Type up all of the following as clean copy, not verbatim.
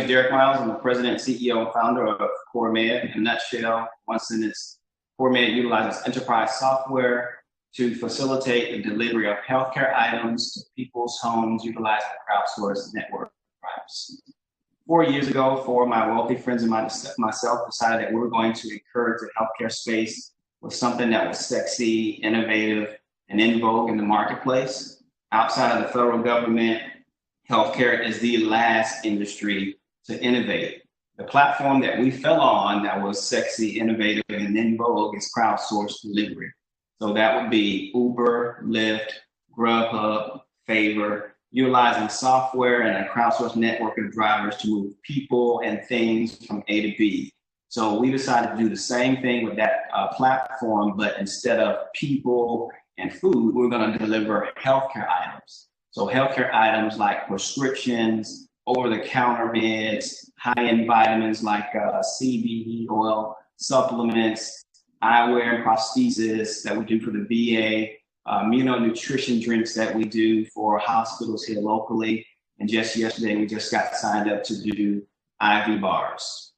is Derek Miles. I'm the president, CEO, and founder of CourMed. In a nutshell, one sentence, CourMed utilizes enterprise software to facilitate the delivery of healthcare items to people's homes utilizing a crowdsourced network of providers. 4 years ago, four of my wealthy friends and myself decided that we were going to encourage the healthcare space with something that was sexy, innovative, and in vogue in the marketplace. Outside of the federal government, healthcare is the last industry to innovate. The platform that we fell on that was sexy, innovative, and in vogue is crowdsourced delivery. So that would be Uber, Lyft, Grubhub, Favor, utilizing software and a crowdsourced network of drivers to move people and things from A to B. So we decided to do the same thing with that platform, but instead of people and food, we're going to deliver healthcare items. So healthcare items like prescriptions, over-the-counter meds, high-end vitamins like CBD oil, supplements, eyewear and prosthesis that we do for the VA, immunonutrition drinks that we do for hospitals here locally. And just yesterday, we just got signed up to do IV bars.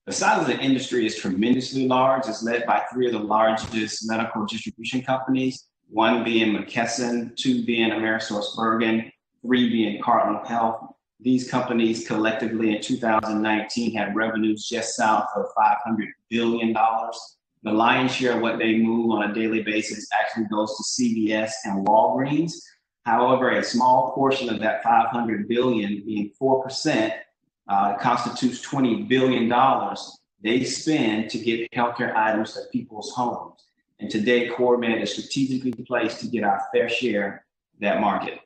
The size of the industry is tremendously large. It's led by three of the largest medical distribution companies, one being McKesson, two being AmerisourceBergen, three being Cardinal Health. These companies collectively in 2019 had revenues just south of $500 billion. The lion's share of what they move on a daily basis actually goes to CVS and Walgreens. However, a small portion of that $500 billion, being 4%, constitutes $20 billion they spend to get healthcare items to people's homes. And today, CourMed is strategically placed to get our fair share of that market.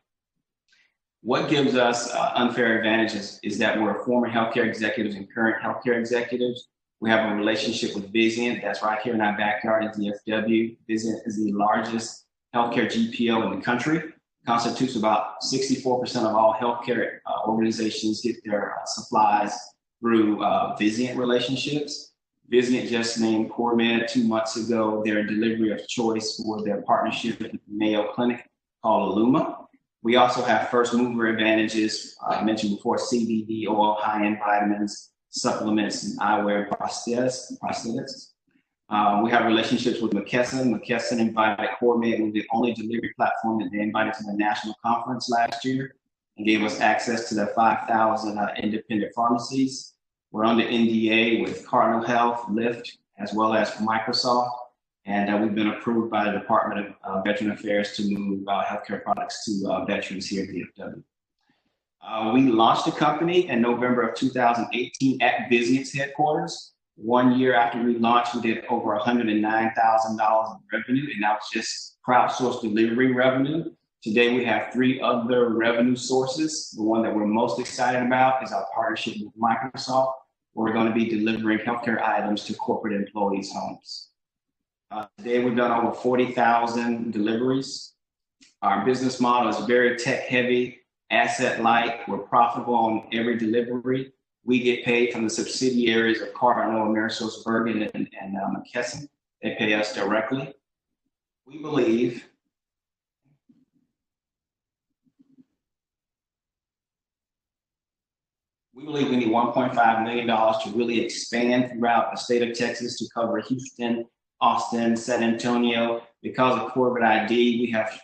What gives us unfair advantages is that we're former healthcare executives and current healthcare executives. We have a relationship with DivInc. That's right here in our backyard at DFW. DivInc is the largest healthcare GPO in the country. Constitutes about 64% of all healthcare organizations get their supplies through DivInc relationships. DivInc just named CourMed 2 months ago their delivery of choice for their partnership with the Mayo Clinic called Illuma. We also have first mover advantages. I mentioned before, CBD oil, high-end vitamins, supplements, and eyewear prosthetics. We have relationships with McKesson. McKesson invited CourMed. We were the only delivery platform that they invited to the national conference last year and gave us access to their 5,000 independent pharmacies. We're under NDA with Cardinal Health, Lyft, as well as Microsoft. And we've been approved by the Department of Veteran Affairs to move healthcare products to veterans here at DFW. We launched the company in November of 2018 at DivInc's headquarters. 1 year after we launched, we did over $109,000 in revenue, and that was just crowdsourced delivery revenue. Today, we have three other revenue sources. The one that we're most excited about is our partnership with Microsoft, where we're going to be delivering healthcare items to corporate employees' homes. Today, we've done over 40,000 deliveries. Our business model is very tech-heavy, asset-light. We're profitable on every delivery. We get paid from the subsidiaries of Cardinal, AmerisourceBergen, and McKesson. They pay us directly. We believe we need $1.5 million to really expand throughout the state of Texas to cover Houston, Austin, San Antonio. Because of CourMed ID, we have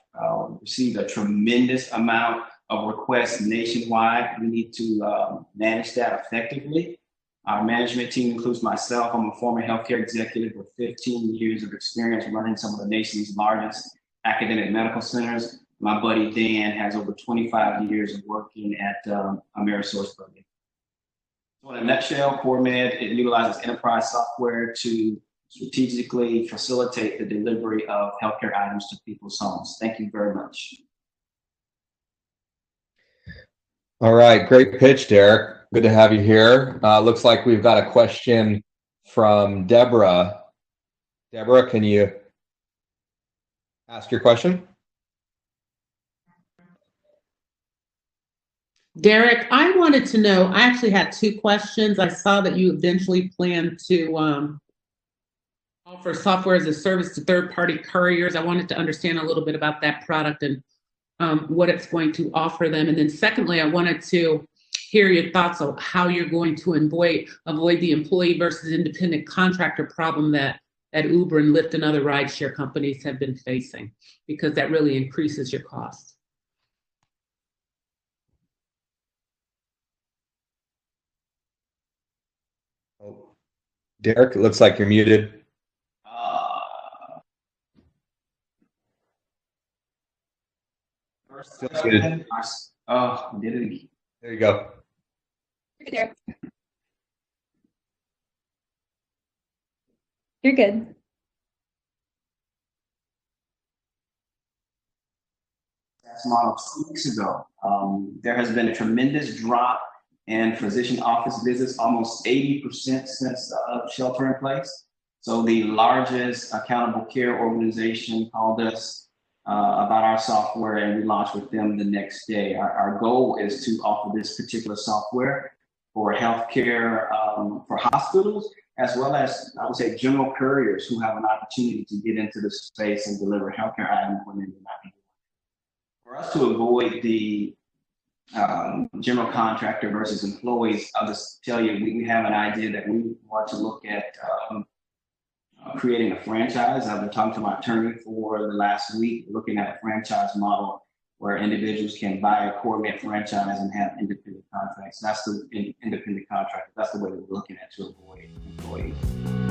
received a tremendous amount of requests nationwide. We need to manage that effectively. Our management team includes myself. I'm a former healthcare executive with 15 years of experience running some of the nation's largest academic medical centers. My buddy Dan has over 25 years of working at AmerisourceBergen. So in a nutshell, CourMed, it utilizes enterprise software to strategically facilitate the delivery of healthcare items to people's homes. Thank you very much. All right, great pitch, Derek. Good to have you here. Looks like we've got a question from Deborah. Deborah, can you ask your question? Derek, I wanted to know, I actually had two questions. I saw that you eventually plan to offer software as a service to third-party couriers. I wanted to understand a little bit about that product and what it's going to offer them. And then secondly, I wanted to hear your thoughts on how you're going to avoid the employee versus independent contractor problem that Uber and Lyft and other rideshare companies have been facing, because that really increases your costs. Oh, Derek, it looks like you're muted. First Feels question, good. oh, did it again. There you go. You're there. You're good. Model 2 weeks ago. There has been a tremendous drop in physician office visits, almost 80% since the shelter in place. So the largest accountable care organization called us about our software, and we launched with them the next day. Our goal is to offer this particular software for healthcare, for hospitals, as well as, I would say, general couriers who have an opportunity to get into the space and deliver healthcare items when they do not be. For us to avoid the general contractor versus employees, I'll just tell you, we have an idea that we want to look at creating a franchise. I've been talking to my attorney for the last week, looking at a franchise model where individuals can buy a CourMed franchise and have independent contracts. That's the independent contractor. That's the way we're looking at to avoid employees.